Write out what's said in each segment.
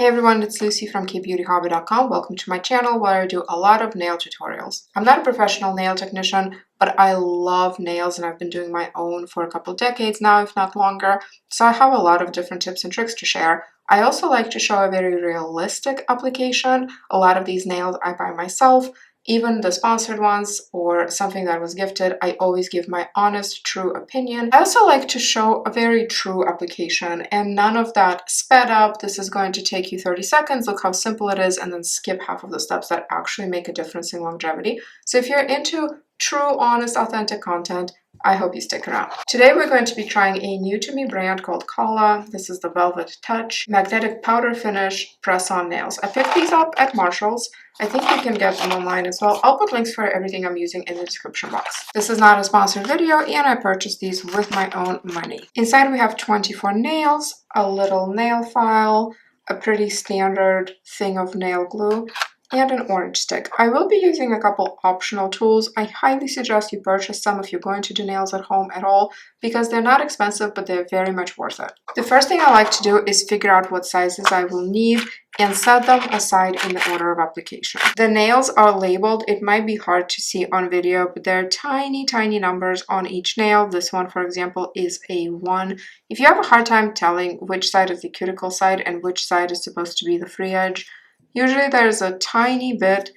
Hey everyone, it's Lucy from KBeautyHobbit.com. Welcome to my channel where I do a lot of nail tutorials. I'm not a professional nail technician, but I love nails and I've been doing my own for a couple decades now, if not longer. So I have a lot of different tips and tricks to share. I also like to show a very realistic application. A lot of these nails I buy myself. Even the sponsored ones or something that was gifted, I always give my honest, true opinion. I also like to show a very true application and none of that sped up. This is going to take you 30 seconds. Look how simple it is, and then skip half of the steps that actually make a difference in longevity. So if you're into true, honest, authentic content, I hope you stick around. Today we're going to be trying a new to me brand called Cala. This is the Velvet Touch Magnetic Powder Finish Press-On Nails. I picked these up at Marshall's. I think you can get them online as well. I'll put links for everything I'm using in the description box. This is not a sponsored video and I purchased these with my own money. Inside we have 24 nails, a little nail file, a pretty standard thing of nail glue, and an orange stick. I will be using a couple optional tools. I highly suggest you purchase some if you're going to do nails at home at all, because they're not expensive, but they're very much worth it. The first thing I like to do is figure out what sizes I will need and set them aside in the order of application. The nails are labeled. It might be hard to see on video, but there are tiny, tiny numbers on each nail. This one, for example, is a 1. If you have a hard time telling which side is the cuticle side and which side is supposed to be the free edge, usually there's a tiny bit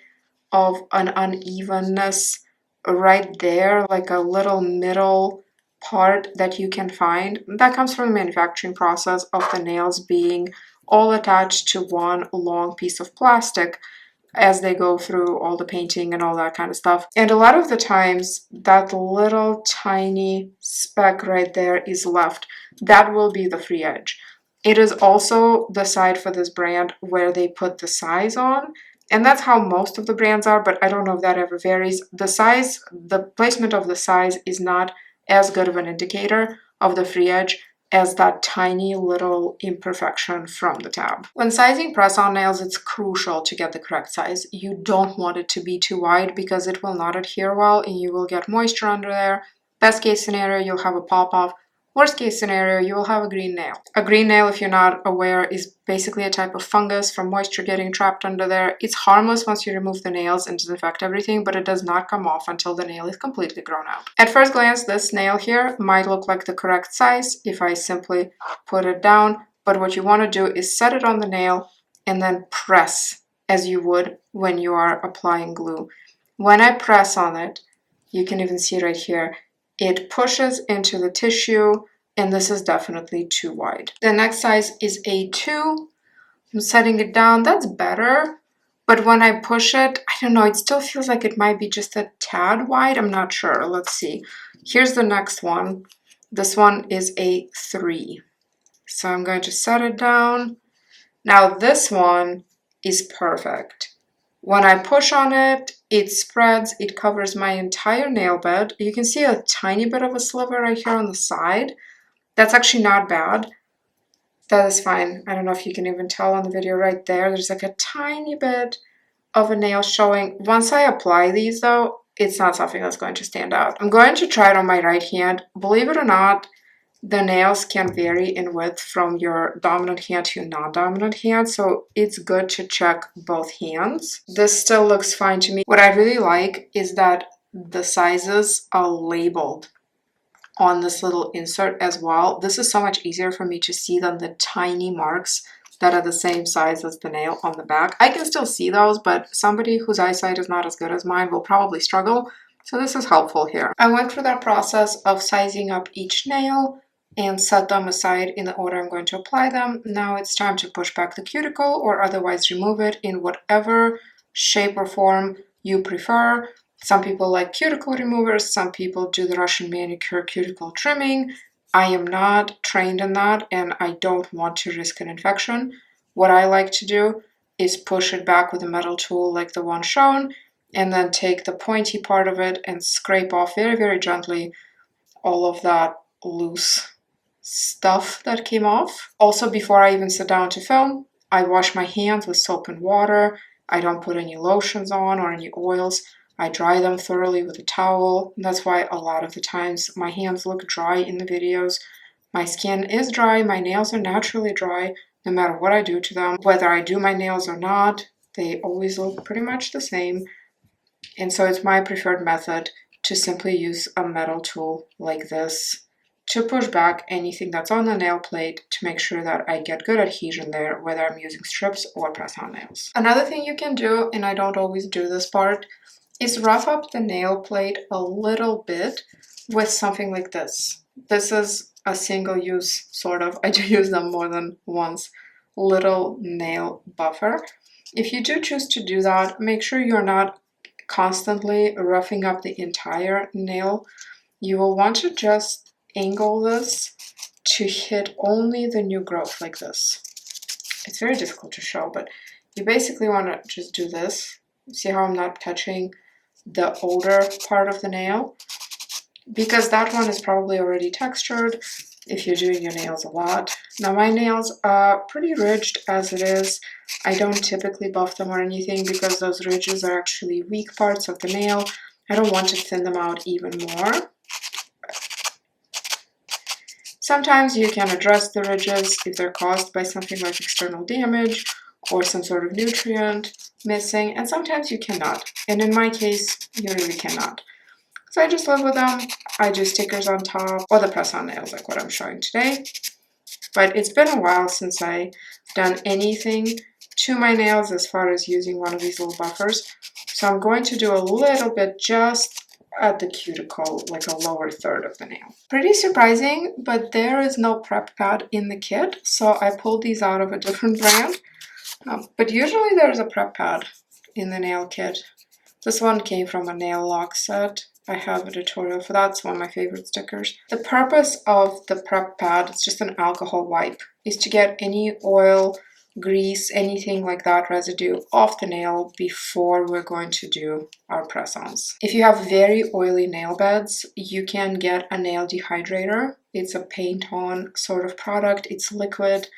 of an unevenness right there, like a little middle part that you can find. That comes from the manufacturing process of the nails being all attached to one long piece of plastic as they go through all the painting and all that kind of stuff. And a lot of the times that little tiny speck right there is left. That will be the free edge. It is also the side for this brand where they put the size on, and that's how most of the brands are, but I don't know if that ever varies. The size, the placement of the size is not as good of an indicator of the free edge as that tiny little imperfection from the tab. When sizing press-on nails, it's crucial to get the correct size. You don't want it to be too wide because it will not adhere well and you will get moisture under there. Best case scenario, you'll have a pop-off. Worst case scenario, you will have a green nail. A green nail, if you're not aware, is basically a type of fungus from moisture getting trapped under there. It's harmless once you remove the nails and disinfect everything, but it does not come off until the nail is completely grown out. At first glance, this nail here might look like the correct size if I simply put it down, but what you want to do is set it on the nail and then press as you would when you are applying glue. When I press on it, you can even see right here, it pushes into the tissue, and this is definitely too wide. The next size is A2. I'm setting it down. That's better. But when I push it, I don't know, it still feels like it might be just a tad wide. I'm not sure. Let's see. Here's the next one. This one is A3. So I'm going to set it down. Now this one is perfect. When I push on it, it spreads, it covers my entire nail bed. You can see a tiny bit of a sliver right here on the side. That's actually not bad. That is fine. I don't know if you can even tell on the video right there. There's like a tiny bit of a nail showing. Once I apply these though, it's not something that's going to stand out. I'm going to try it on my right hand. Believe it or not, the nails can vary in width from your dominant hand to your non-dominant hand, so it's good to check both hands. This still looks fine to me. What I really like is that the sizes are labeled on this little insert as well. This is so much easier for me to see than the tiny marks that are the same size as the nail on the back. I can still see those, but somebody whose eyesight is not as good as mine will probably struggle, so this is helpful here. I went through that process of sizing up each nail and set them aside in the order I'm going to apply them. Now it's time to push back the cuticle or otherwise remove it in whatever shape or form you prefer. Some people like cuticle removers, some people do the Russian manicure cuticle trimming. I am not trained in that and I don't want to risk an infection. What I like to do is push it back with a metal tool like the one shown and then take the pointy part of it and scrape off very, very gently all of that loose stuff that came off. Also, before I even sit down to film, I wash my hands with soap and water. I don't put any lotions on or any oils. I dry them thoroughly with a towel. That's why a lot of the times my hands look dry in the videos. My skin is dry, my nails are naturally dry. no matter what I do to them. Whether I do my nails or not, they always look pretty much the same. And so it's my preferred method to simply use a metal tool like this to push back anything that's on the nail plate to make sure that I get good adhesion there, whether I'm using strips or press-on nails. Another thing you can do, and I don't always do this part, is rough up the nail plate a little bit with something like this. This is a single use, sort of. I do use them more than once. Little nail buffer. If you do choose to do that, make sure you're not constantly roughing up the entire nail. You will want to just angle this to hit only the new growth like this. It's very difficult to show, but you basically want to just do this. See how I'm not touching the older part of the nail? Because that one is probably already textured if you're doing your nails a lot. Now my nails are pretty ridged as it is. I don't typically buff them or anything because those ridges are actually weak parts of the nail. I don't want to thin them out even more. Sometimes you can address the ridges if they're caused by something like external damage or some sort of nutrient missing, and sometimes you cannot. And in my case, you really cannot. So I just live with them. I do stickers on top or the press-on nails like what I'm showing today. But it's been a while since I've done anything to my nails as far as using one of these little buffers. So I'm going to do a little bit just at the cuticle, like a lower third of the nail. Pretty surprising, but there is no prep pad in the kit, so I pulled these out of a different brand. But usually there's a prep pad in the nail kit. This one came from a nail lock set. I have a tutorial for that. It's one of my favorite stickers. The purpose of the prep pad, it's just an alcohol wipe, is to get any oil, grease, anything like that residue off the nail before we're going to do our press-ons. If you have very oily nail beds, you can get a nail dehydrator. It's a paint-on sort of product. It's liquid.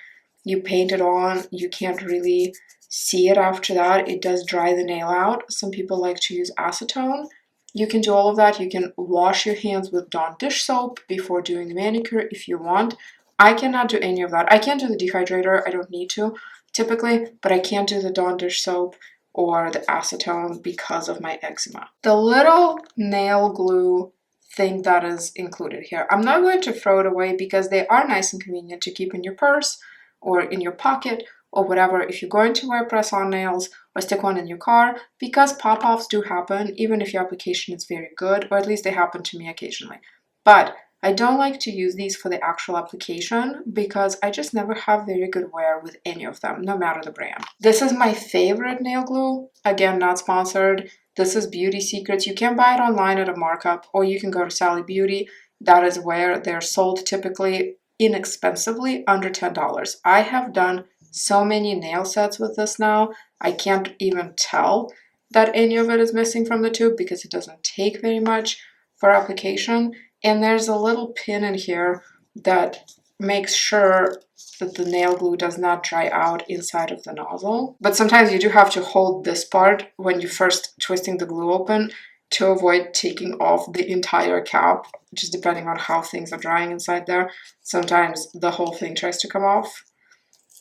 You paint it on. You can't really see it after that. It does dry the nail out. Some people like to use acetone. You can do all of that. You can wash your hands with Dawn dish soap before doing the manicure if you want. I cannot do any of that. I can't do the dehydrator. I don't need to typically, but I can't do the Dawn dish soap or the acetone because of my eczema. The little nail glue thing that is included here, I'm not going to throw it away because they are nice and convenient to keep in your purse or in your pocket or whatever if you're going to wear press-on nails or stick one in your car, because pop-offs do happen even if your application is very good, or at least they happen to me occasionally. But I don't like to use these for the actual application because I just never have very good wear with any of them, no matter the brand. This is my favorite nail glue. Again, not sponsored. This is Beauty Secrets. You can buy it online at a markup, or you can go to Sally Beauty. That is where they're sold typically inexpensively, under $10. I have done so many nail sets with this now, I can't even tell that any of it is missing from the tube because it doesn't take very much for application. And there's a little pin in here that makes sure that the nail glue does not dry out inside of the nozzle. But sometimes you do have to hold this part when you're first twisting the glue open to avoid taking off the entire cap, just depending on how things are drying inside there. Sometimes the whole thing tries to come off,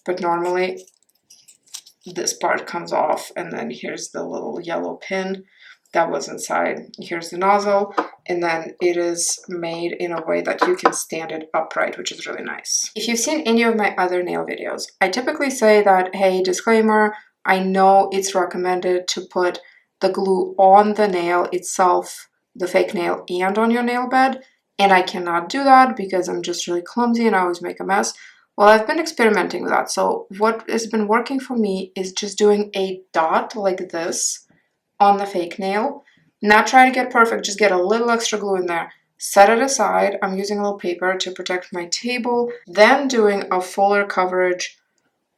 but normally this part comes off, and then here's the little yellow pin that was inside. Here's the nozzle, and then it is made in a way that you can stand it upright, which is really nice. If you've seen any of my other nail videos, I typically say that, hey, disclaimer, I know it's recommended to put the glue on the nail itself, the fake nail, and on your nail bed, and I cannot do that because I'm just really clumsy and I always make a mess. Well, I've been experimenting with that. So what has been working for me is just doing a dot like this on the fake nail. Not try to get perfect, just get a little extra glue in there. Set it aside. I'm using a little paper to protect my table. Then doing a fuller coverage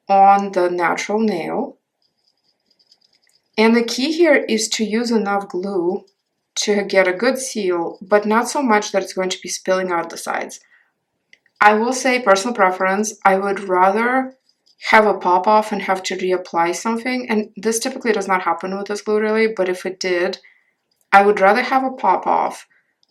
on the natural nail. And the key here is to use enough glue to get a good seal, but not so much that it's going to be spilling out the sides. I will say, personal preference, I would rather have a pop-off and have to reapply something, and this typically does not happen with this glue really, but if it did, I would rather have a pop-off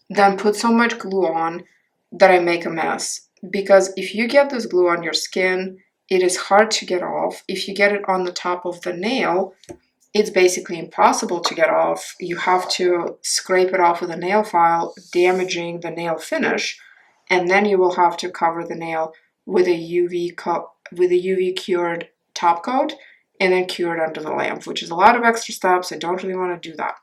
than put so much glue on that I make a mess. Because if you get this glue on your skin it is hard to get off. If you get it on the top of the nail, it's basically impossible to get off. You have to scrape it off with a nail file, damaging the nail finish, and then you will have to cover the nail with a UV cured top coat and then cure it under the lamp, which is a lot of extra steps. I don't really want to do that.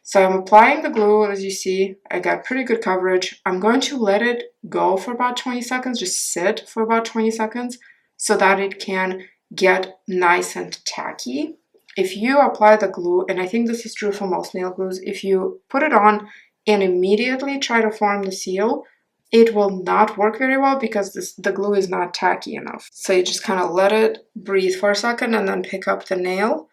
So I'm applying the glue. As you see, I got pretty good coverage. I'm going to let it go for about 20 seconds, just sit for about 20 seconds so that it can get nice and tacky. If you apply the glue, and I think this is true for most nail glues, if you put it on and immediately try to form the seal, it will not work very well because the glue is not tacky enough. So you just kind of let it breathe for a second and then pick up the nail.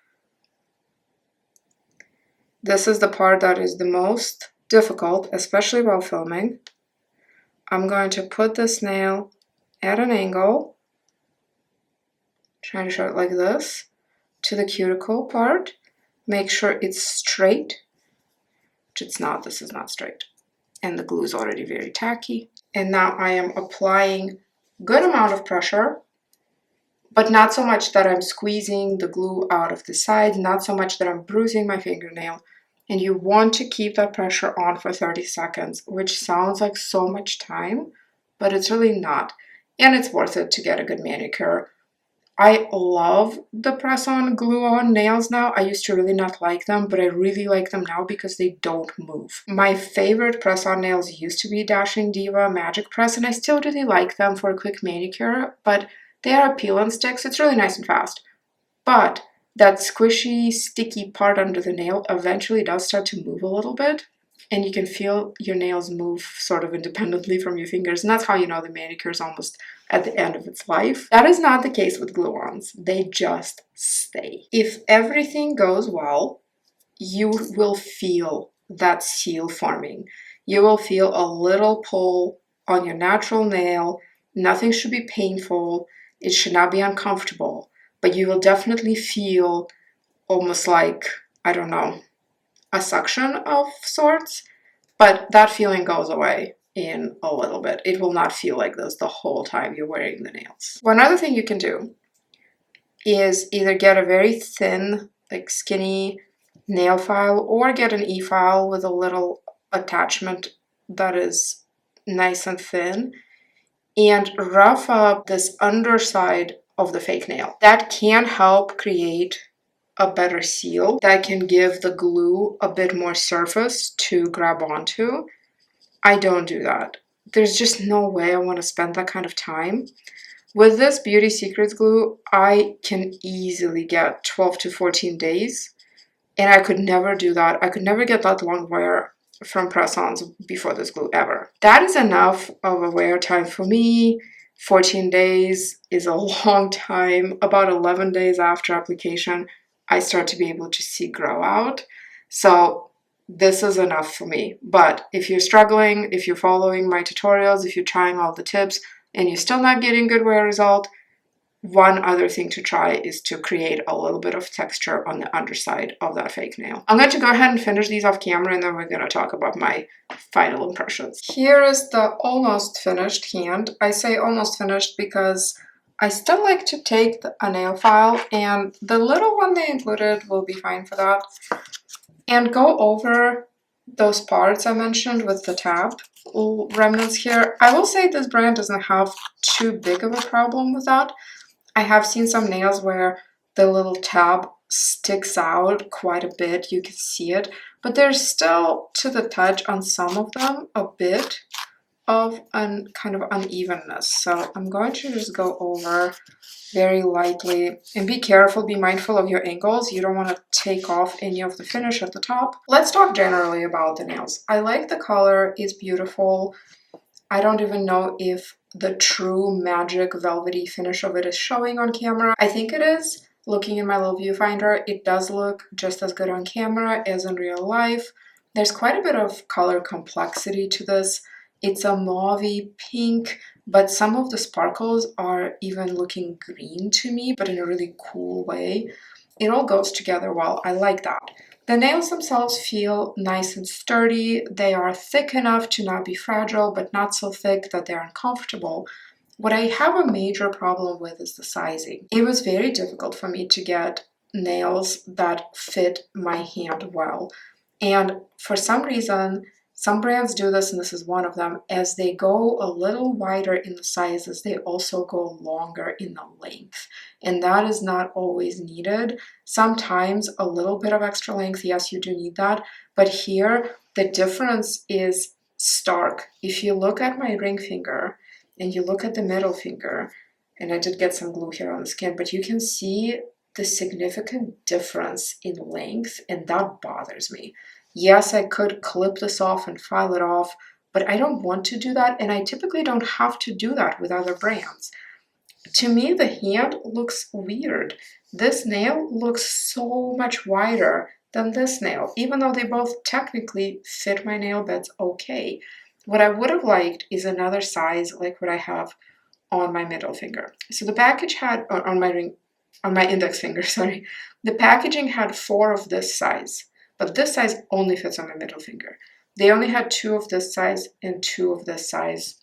This is the part that is the most difficult, especially while filming. I'm going to put this nail at an angle, trying to show it like this, to the cuticle part. Make sure it's straight, which it's not. This is not straight. And the glue is already very tacky. And now I am applying good amount of pressure, but not so much that I'm squeezing the glue out of the side, not so much that I'm bruising my fingernail. And you want to keep that pressure on for 30 seconds, which sounds like so much time, but it's really not. And it's worth it to get a good manicure. I love the press-on glue-on nails now. I used to really not like them, but I really like them now because they don't move. My favorite press-on nails used to be Dashing Diva Magic Press, and I still really like them for a quick manicure, but they are peel-and sticks. It's really nice and fast. But that squishy, sticky part under the nail eventually does start to move a little bit, and you can feel your nails move sort of independently from your fingers, and that's how you know the manicure is almost at the end of its life. That is not the case with glue-ons. They just stay. If everything goes well, you will feel that seal forming. You will feel a little pull on your natural nail. Nothing should be painful. It should not be uncomfortable, but you will definitely feel almost like, I don't know, a suction of sorts, but that feeling goes away in a little bit. It will not feel like this the whole time you're wearing the nails. One other thing you can do is either get a very thin, like skinny nail file, or get an e-file with a little attachment that is nice and thin, and rough up this underside of the fake nail. That can help create a better seal. That can give the glue a bit more surface to grab onto. I don't do that. There's just no way I want to spend that kind of time. With this Beauty Secrets glue, I can easily get 12 to 14 days, and I could never do that. I could never get that long wear from press-ons before this glue ever. That is enough of a wear time for me. 14 days is a long time. About 11 days after application, I start to be able to see grow out. So this is enough for me. But if you're struggling, if you're following my tutorials, if you're trying all the tips and you're still not getting good wear result, one other thing to try is to create a little bit of texture on the underside of that fake nail. I'm going to go ahead and finish these off camera, and then we're going to talk about my final impressions. Here is the almost finished hand. I say almost finished because I still like to take a nail file, and the little one they included will be fine for that, and go over those parts I mentioned with the tab remnants here. I will say this brand doesn't have too big of a problem with that. I have seen some nails where the little tab sticks out quite a bit. You can see it, but there's still, to the touch on some of them, a bit of an kind of unevenness. So I'm going to just go over very lightly, and be careful, be mindful of your angles. You don't want to take off any of the finish at the top. Let's talk generally about the nails. I like the color, it's beautiful. I don't even know if the true magic velvety finish of it is showing on camera. I think it is. Looking in my little viewfinder, it does look just as good on camera as in real life. There's quite a bit of color complexity to this. It's a mauvey pink, but some of the sparkles are even looking green to me, but in a really cool way. It all goes together well. I like that. The nails themselves feel nice and sturdy. They are thick enough to not be fragile, but not so thick that they're uncomfortable. What I have a major problem with is the sizing. It was very difficult for me to get nails that fit my hand well. And for some reason, some brands do this, and this is one of them. As they go a little wider in the sizes, they also go longer in the length. And that is not always needed. Sometimes a little bit of extra length, yes, you do need that. But here, the difference is stark. If you look at my ring finger and you look at the middle finger, and I did get some glue here on the skin, but you can see the significant difference in length, and that bothers me. Yes, I could clip this off and file it off, but I don't want to do that, and I typically don't have to do that with other brands. To me, the hand looks weird. This nail looks so much wider than this nail, even though they both technically fit my nail beds okay. What I would have liked is another size like what I have on my middle finger. So the package had, or on my index finger, sorry. The packaging had 4 of this size, but this size only fits on my middle finger. They only had 2 of this size and 2 of this size,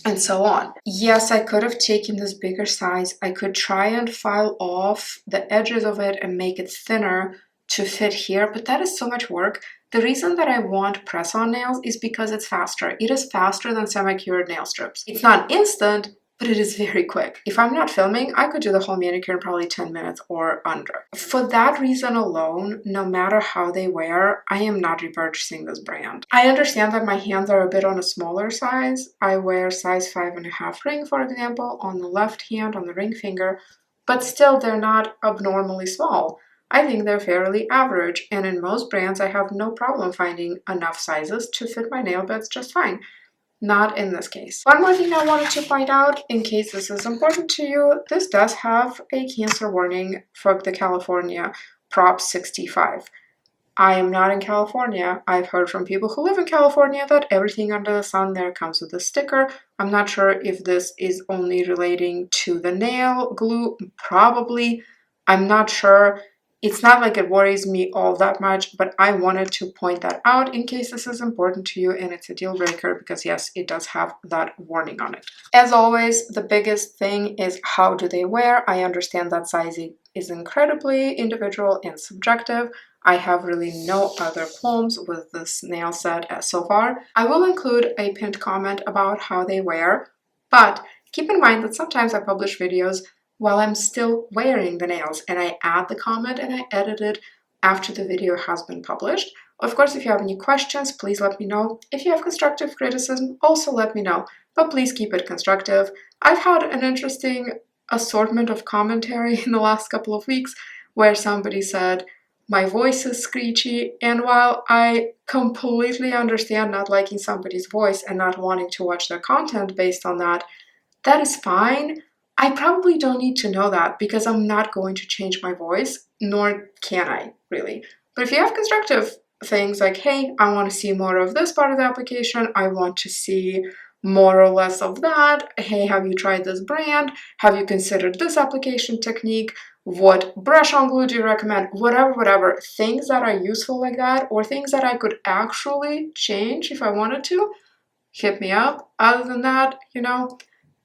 and so on. Yes, I could have taken this bigger size. I could try and file off the edges of it and make it thinner to fit here, but that is so much work. The reason that I want press-on nails is because it's faster. It is faster than semi-cured nail strips. It's not instant, but it is very quick. If I'm not filming, I could do the whole manicure in probably 10 minutes or under. For that reason alone, no matter how they wear, I am not repurchasing this brand. I understand that my hands are a bit on a smaller size. I wear size 5.5 ring, for example, on the left hand, on the ring finger, but still they're not abnormally small. I think they're fairly average, and in most brands, I have no problem finding enough sizes to fit my nail beds just fine. Not in this case. One more thing I wanted to point out, in case this is important to you, this does have a cancer warning for the California Prop 65. I am not in California. I've heard from people who live in California that everything under the sun there comes with a sticker. I'm not sure if this is only relating to the nail glue. Probably. I'm not sure. It's not like it worries me all that much, but I wanted to point that out in case this is important to you and it's a deal breaker, because yes, it does have that warning on it. As always, the biggest thing is how do they wear? I understand that sizing is incredibly individual and subjective. I have really no other qualms with this nail set so far. I will include a pinned comment about how they wear, but keep in mind that sometimes I publish videos while I'm still wearing the nails, and I add the comment and I edit it after the video has been published. Of course, if you have any questions, please let me know. If you have constructive criticism, also let me know, but please keep it constructive. I've had an interesting assortment of commentary in the last couple of weeks where somebody said, my voice is screechy, and while I completely understand not liking somebody's voice and not wanting to watch their content based on that, that is fine. I probably don't need to know that because I'm not going to change my voice, nor can I, really. But if you have constructive things like, hey, I want to see more of this part of the application, I want to see more or less of that, hey, have you tried this brand? Have you considered this application technique? What brush-on glue do you recommend? Whatever, things that are useful like that, or things that I could actually change if I wanted to, hit me up. Other than that,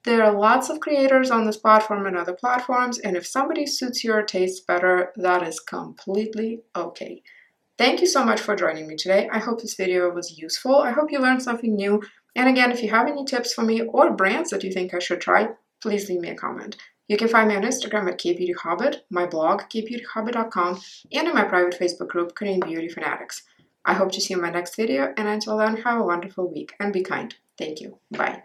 there are lots of creators on this platform and other platforms, and if somebody suits your taste better, that is completely okay. Thank you so much for joining me today. I hope this video was useful. I hope you learned something new. And again, if you have any tips for me or brands that you think I should try, please leave me a comment. You can find me on Instagram at KBeautyHobbit, my blog, KBeautyHobbit.com, and in my private Facebook group, Korean Beauty Fanatics. I hope to see you in my next video, and until then, have a wonderful week and be kind. Thank you. Bye.